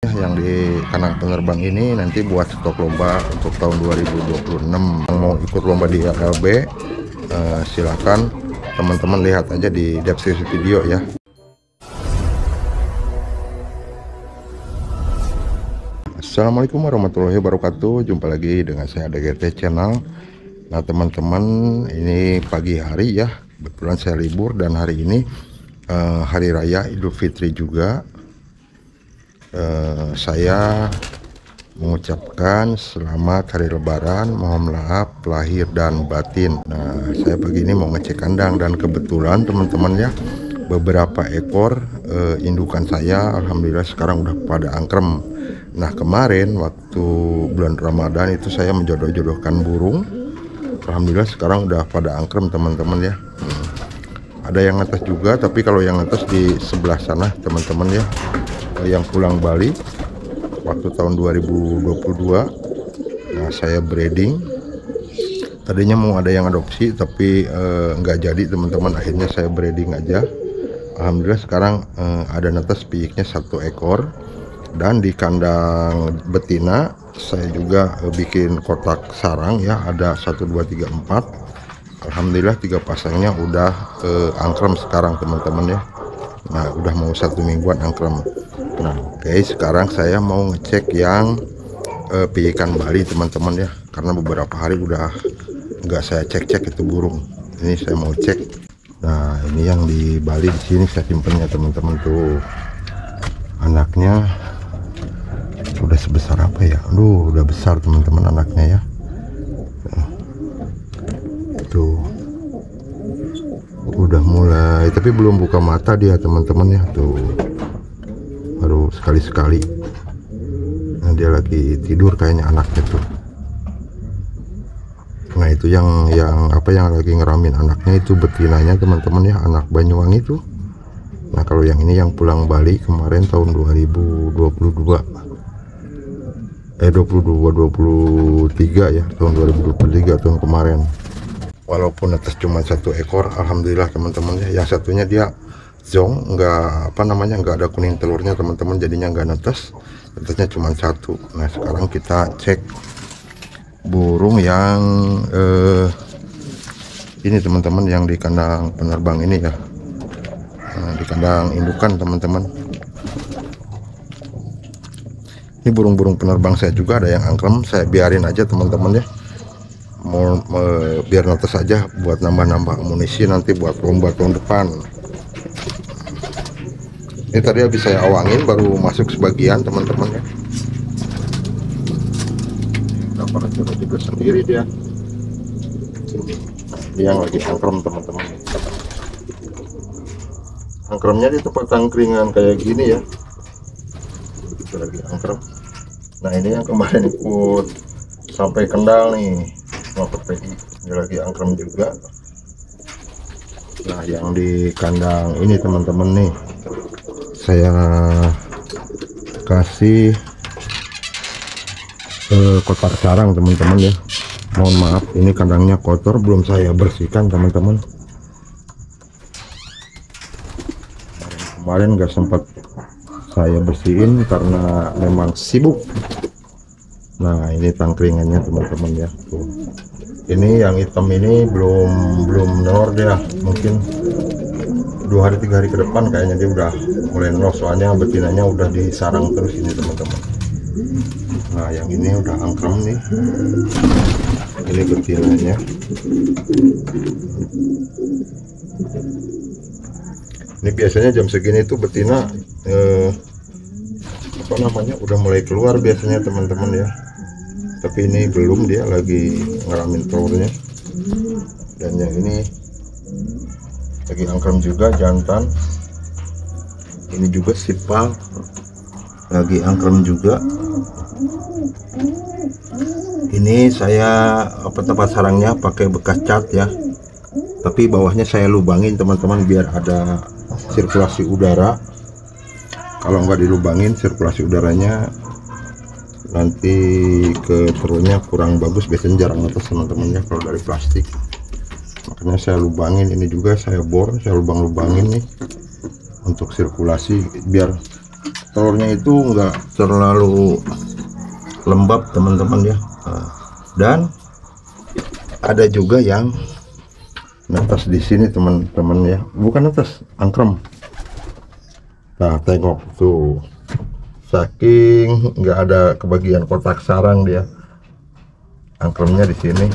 Yang di kandang penerbang ini nanti buat stok lomba untuk tahun 2026. Yang mau ikut lomba di LLB silakan teman-teman lihat aja di deskripsi video ya. Assalamualaikum warahmatullahi wabarakatuh. Jumpa lagi dengan saya DGT Channel. Nah teman-teman, ini pagi hari ya, kebetulan saya libur dan hari ini hari raya Idul Fitri juga. Saya mengucapkan selamat hari lebaran, mohon maaf lahir dan batin. Nah saya pagi ini mau ngecek kandang dan kebetulan teman-teman ya, beberapa ekor indukan saya alhamdulillah sekarang udah pada angkrem. Nah kemarin waktu bulan Ramadan itu saya menjodoh-jodohkan burung, alhamdulillah sekarang udah pada angkrem teman-teman ya. Ada yang ngetes juga, tapi kalau yang ngetes di sebelah sana teman-teman ya, yang pulang Bali waktu tahun 2022. Nah saya breeding, tadinya mau ada yang adopsi tapi nggak jadi teman-teman, akhirnya saya breeding aja. Alhamdulillah sekarang ada netes piyiknya 1 ekor, dan di kandang betina saya juga bikin kotak sarang ya, ada 1 2 3 4. Alhamdulillah 3 pasangnya udah angkrem sekarang teman-teman ya. Nah udah mau 1 mingguan angkrem. Nah oke, sekarang saya mau ngecek yang piyikan Bali teman-teman ya, karena beberapa hari udah nggak saya cek-cek itu burung. Ini saya mau cek. Nah ini yang di Bali, di sini saya simpennya teman-teman tuh. Anaknya udah sebesar apa ya? Aduh udah besar teman-teman anaknya ya. Tuh udah mulai, tapi belum buka mata dia teman-teman ya. Tuh baru sekali-sekali. Nah dia lagi tidur kayaknya anaknya tuh. Nah itu yang apa yang lagi ngeramin anaknya itu betinanya teman-teman ya, anak Banyuwangi tuh. Nah kalau yang ini yang pulang Bali kemarin tahun 2022 23 ya, tahun 2023 tahun kemarin. Walaupun netes cuma 1 ekor alhamdulillah teman-teman ya. Yang satunya dia zong, nggak apa namanya, nggak ada kuning telurnya teman-teman, jadinya nggak netes, netesnya cuma 1. Nah sekarang kita cek burung yang ini teman-teman, yang di kandang penerbang ini ya. Nah, di kandang indukan teman-teman. Ini burung-burung penerbang saya juga ada yang angkrem, saya biarin aja teman-teman ya, mau biar netes aja buat nambah-nambah amunisi nanti buat lomba tahun depan. Ini tadi habis saya awangin baru masuk sebagian teman-teman ya. Dapat juga sendiri dia. Ini yang lagi angkrem teman-teman. Angkremnya di tempat angkringan kayak gini ya. Begitu lagi angkrem. Nah ini yang kemarin ikut sampai Kendal nih, mau PPI, ini lagi angkrem juga. Nah yang di kandang ini teman-teman nih, saya kasih kotak sarang teman-teman ya. Mohon maaf ini kandangnya kotor, belum saya bersihkan teman-teman. Kemarin nggak sempat saya bersihin karena memang sibuk. Nah ini tangkringannya teman-teman ya. Tuh. Ini yang hitam ini belum nelor dia, mungkin 2 hari 3 hari ke depan kayaknya dia udah mulai nelor, soalnya betinanya udah disarang terus ini teman-teman. Nah yang ini udah angkrem nih, ini betinanya. Ini biasanya jam segini tuh betina apa namanya udah mulai keluar biasanya teman-teman ya, tapi ini belum, dia lagi ngeramin telurnya. Dan yang ini lagi angkrem juga jantan, ini juga sipal lagi angkrem juga. Ini saya tempat sarangnya pakai bekas cat ya, tapi bawahnya saya lubangin teman-teman biar ada sirkulasi udara. Kalau nggak dilubangin sirkulasi udaranya nanti ke telurnya kurang bagus, biasanya jarang netes teman-teman ya kalau dari plastik. Makanya saya lubangin, ini juga saya bor, saya lubang-lubangin nih untuk sirkulasi biar telurnya itu enggak terlalu lembab teman-teman ya. Dan ada juga yang netes di sini teman-teman ya, bukan netes, angkrem. Nah tengok tuh, saking nggak ada kebagian kotak sarang dia, angkremnya di sini.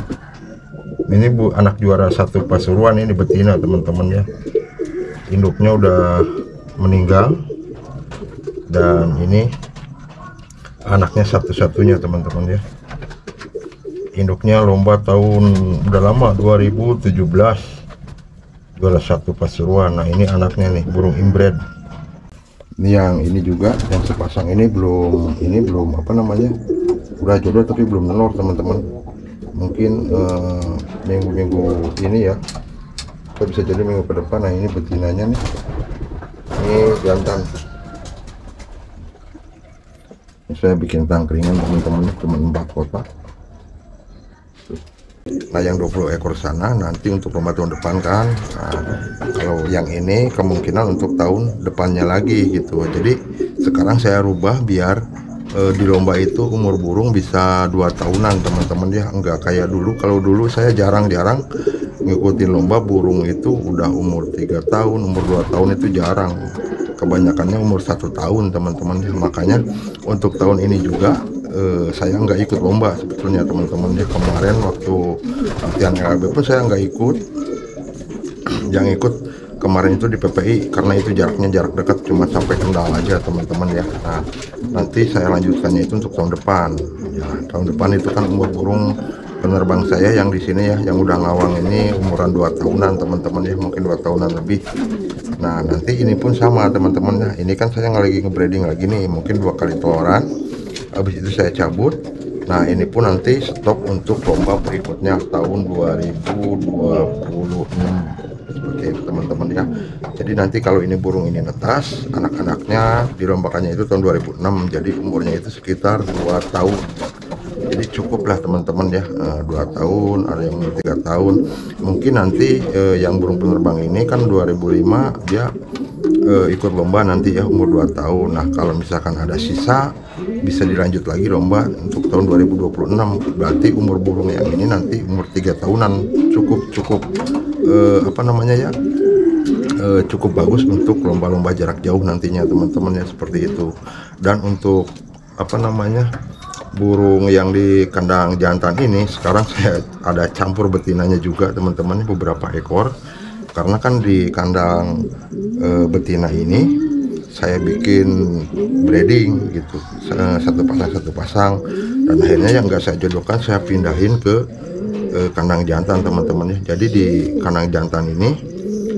Ini anak juara 1 Pasuruan, ini betina teman-teman ya. Induknya udah meninggal dan ini anaknya satu-satunya teman-teman ya. Induknya lomba tahun udah lama, 2017, juara 1 Pasuruan. Nah ini anaknya nih, burung inbred. Yang ini juga, yang sepasang ini belum apa namanya, udah jodoh tapi belum telur teman-teman. Mungkin minggu-minggu ini ya, atau bisa jadi minggu ke depan. Nah ini betinanya nih, ini jantan. Ini saya bikin tangkringan teman-teman, cuma 4 kotak. Nah yang 20 ekor sana nanti untuk lomba tahun depan kan. Nah, kalau yang ini kemungkinan untuk tahun depannya lagi gitu. Jadi sekarang saya rubah biar di lomba itu umur burung bisa 2 tahunan teman-teman ya, enggak kayak dulu. Kalau dulu saya jarang-jarang ngikutin lomba burung itu udah umur 3 tahun, umur 2 tahun itu jarang. Kebanyakannya umur 1 tahun teman-teman ya. Makanya untuk tahun ini juga saya nggak ikut lomba sebetulnya teman-teman ya. Kemarin waktu latihan LB pun saya nggak ikut. Yang ikut kemarin itu di PPI karena itu jaraknya jarak dekat, cuma sampai Kendal aja teman-teman ya. Nah nanti saya lanjutkannya itu untuk tahun depan ya. Tahun depan itu kan umur burung penerbang saya yang di sini ya, yang udah ngawang ini umuran 2 tahunan teman-teman ya, mungkin 2 tahunan lebih. Nah nanti ini pun sama teman-teman ya. Ini kan saya lagi ngebreeding lagi nih, mungkin 2 kali teloran. Habis itu saya cabut. Nah ini pun nanti stok untuk lomba berikutnya tahun 2026. Oke teman-teman ya. Jadi nanti kalau ini burung ini netas, anak-anaknya dilombakannya itu tahun 2006. Jadi umurnya itu sekitar 2 tahun. Jadi cukup lah teman-teman ya, 2 tahun, ada yang 3 tahun. Mungkin nanti yang burung penerbang ini kan 2005 dia ikut lomba nanti ya umur 2 tahun. Nah kalau misalkan ada sisa bisa dilanjut lagi lomba untuk tahun 2026. Berarti umur burung yang ini nanti umur 3 tahunan, cukup apa namanya ya, cukup bagus untuk lomba-lomba jarak jauh nantinya teman-teman ya, seperti itu. Dan untuk apa namanya, burung yang di kandang jantan ini sekarang saya ada campur betinanya juga teman-teman, beberapa ekor. Karena kan di kandang betina ini saya bikin breeding gitu, satu pasang, dan akhirnya yang nggak saya jodohkan saya pindahin ke kandang jantan teman-teman ya. Jadi di kandang jantan ini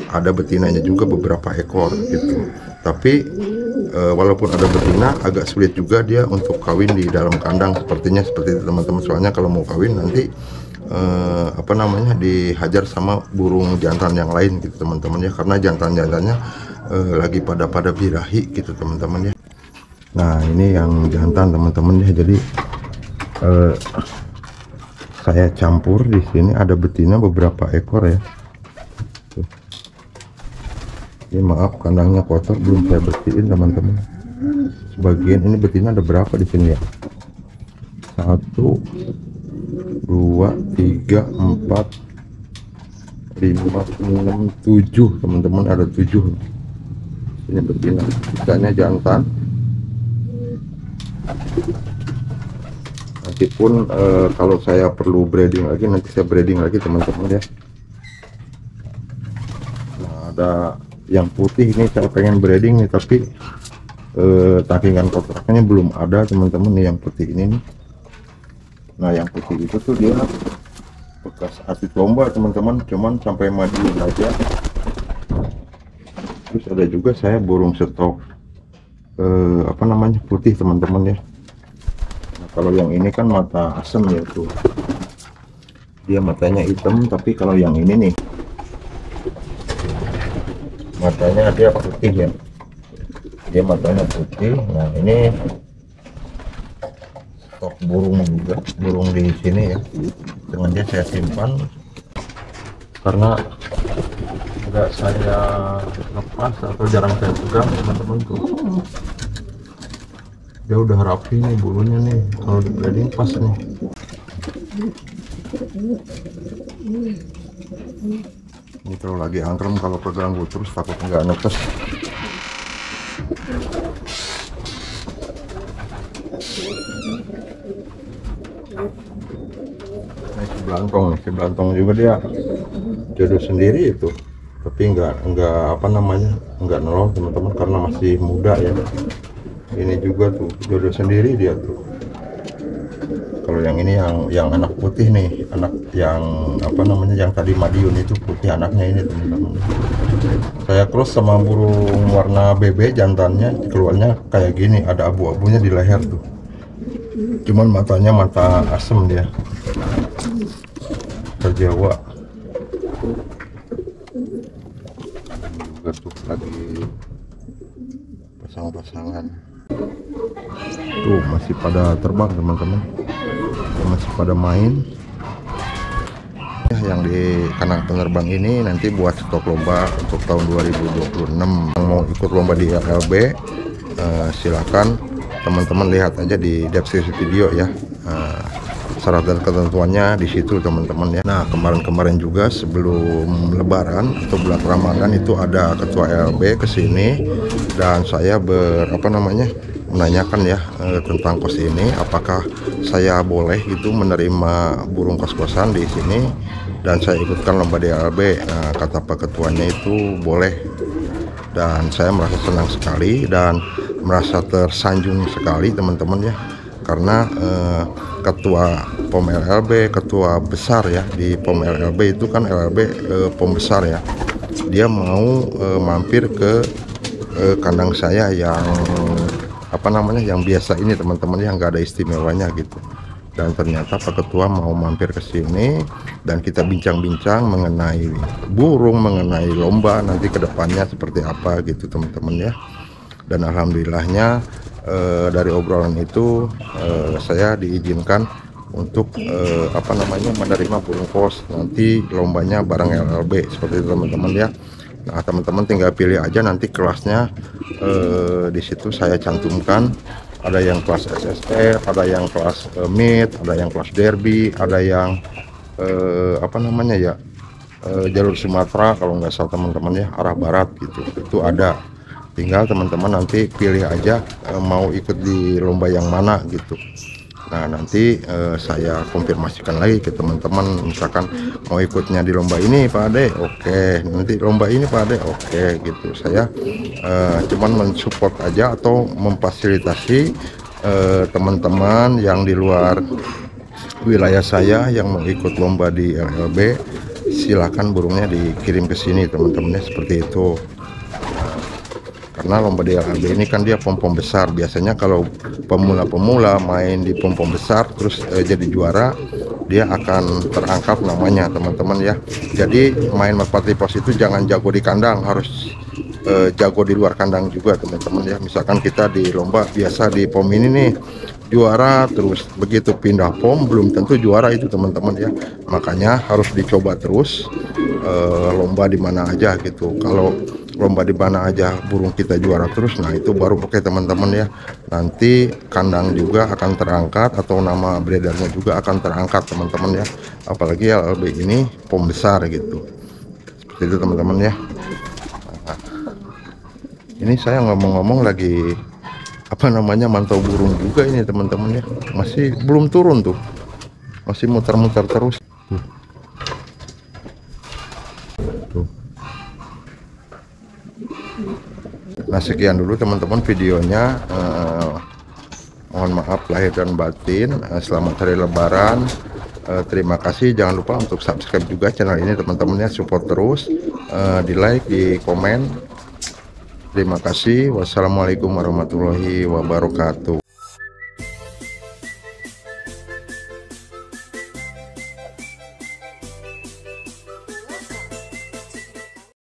ada betinanya juga beberapa ekor gitu. Tapi walaupun ada betina, agak sulit juga dia untuk kawin di dalam kandang, sepertinya seperti itu teman-teman. Soalnya kalau mau kawin nanti apa namanya, dihajar sama burung jantan yang lain gitu teman-teman ya, karena jantan-jantannya lagi pada birahi gitu teman-teman ya. Nah ini yang jantan teman-teman ya. Jadi saya campur di sini, ada betina beberapa ekor ya. Tuh. Ini maaf kandangnya kotor, belum saya bersihin teman-teman. Sebagian ini betina ada berapa di sini ya? 1, 2, 3, 4, 5, 6, 7 teman-teman, ada 7 ini betina, sisanya jantan. Nanti pun kalau saya perlu breeding lagi, nanti saya breeding lagi teman-teman ya. Nah ada yang putih ini saya pengen breeding nih, tapi tangkingan kontraknya belum ada teman-teman nih, yang putih ini nih. Nah yang putih itu tuh dia bekas atlet lomba teman-teman, cuman sampai majuin aja. Terus ada juga saya burung stok apa namanya, putih teman-teman ya. Nah kalau yang ini kan mata asem ya tuh, dia matanya hitam, tapi kalau yang ini nih matanya dia putih ya, dia matanya putih. Nah ini stok burung juga, burung di sini ya, sengaja saya simpan karena nggak saya lepas atau jarang saya pegang teman-teman tuh. Dia udah rapi nih bulunya nih, kalau di breeding pas nih. Ini kalau lagi angkrem, kalau keganggu terus takut nggak netes. Nah, si belantong juga dia jodoh sendiri itu, tapi nggak apa namanya, nggak nolong teman-teman karena masih muda ya. Ini juga tuh jodoh sendiri dia tuh. Kalau yang ini yang anak putih nih, anak yang apa namanya, yang tadi Madiun itu putih anaknya ini teman-teman. Saya cross sama burung warna BB jantannya, keluarnya kayak gini, ada abu-abunya di leher tuh. Cuman matanya mata asem dia. Terjawa. Juga tuh lagi pasang-pasangan. Tuh masih pada terbang teman-teman, masih pada main ya. Yang di kandang penerbang ini nanti buat stok lomba untuk tahun 2026. Yang mau ikut lomba di LLB silakan teman-teman lihat aja di deskripsi video ya, syarat dan ketentuannya di situ teman-teman ya. Nah kemarin-kemarin juga sebelum Lebaran atau bulan Ramadan itu ada ketua LLB kesini dan saya menanyakan ya tentang kos ini, apakah saya boleh itu menerima burung kos-kosan di sini dan saya ikutkan lomba di LLB. Nah, kata Pak Ketuanya itu boleh, dan saya merasa senang sekali dan merasa tersanjung sekali teman-teman ya, karena ketua POM LLB, ketua besar ya di POM LLB itu kan LLB POM besar ya, dia mau mampir ke kandang saya yang yang biasa ini teman-teman, yang nggak ada istimewanya gitu. Dan ternyata Pak Ketua mau mampir ke sini dan kita bincang-bincang mengenai burung, mengenai lomba nanti ke depannya seperti apa gitu teman-teman ya. Dan alhamdulillahnya dari obrolan itu saya diizinkan untuk menerima burung kos nanti lombanya bareng LLB seperti itu teman-teman ya. Nah teman-teman tinggal pilih aja nanti kelasnya, di situ saya cantumkan ada yang kelas SSR, ada yang kelas mid, ada yang kelas derby, ada yang jalur Sumatera kalau nggak salah teman-teman ya, arah barat gitu, itu ada. Tinggal teman-teman nanti pilih aja mau ikut di lomba yang mana gitu. Nah nanti saya konfirmasikan lagi ke teman-teman, misalkan mau ikutnya di lomba ini Pak Ade, oke, nanti lomba ini Pak Ade, oke gitu. Saya cuman mensupport aja atau memfasilitasi teman-teman yang di luar wilayah saya yang mau ikut lomba di LLB, silakan burungnya dikirim ke sini teman-temannya, seperti itu. Karena lomba di LLB ini kan dia pom-pom besar. Biasanya kalau pemula-pemula main di pom-pom besar terus jadi juara, dia akan terangkat namanya teman-teman ya. Jadi main merpati pos itu jangan jago di kandang, harus jago di luar kandang juga teman-teman ya. Misalkan kita di lomba biasa di pom ini nih juara, terus begitu pindah pom belum tentu juara itu teman-teman ya. Makanya harus dicoba terus lomba di mana aja gitu. Kalau lomba di mana aja burung kita juara terus, nah itu baru pakai teman-teman ya. Nanti kandang juga akan terangkat atau nama breedernya juga akan terangkat teman-teman ya. Apalagi LLB ini pom besar gitu. Seperti itu teman-teman ya. Nah, ini saya ngomong-ngomong lagi mantau burung juga ini teman-teman ya. Masih belum turun tuh, masih muter-muter terus tuh. Nah sekian dulu teman-teman videonya, mohon maaf lahir dan batin, selamat hari lebaran, terima kasih. Jangan lupa untuk subscribe juga channel ini teman-temannya, support terus, di like, di komen. Terima kasih. Wassalamualaikum warahmatullahi wabarakatuh.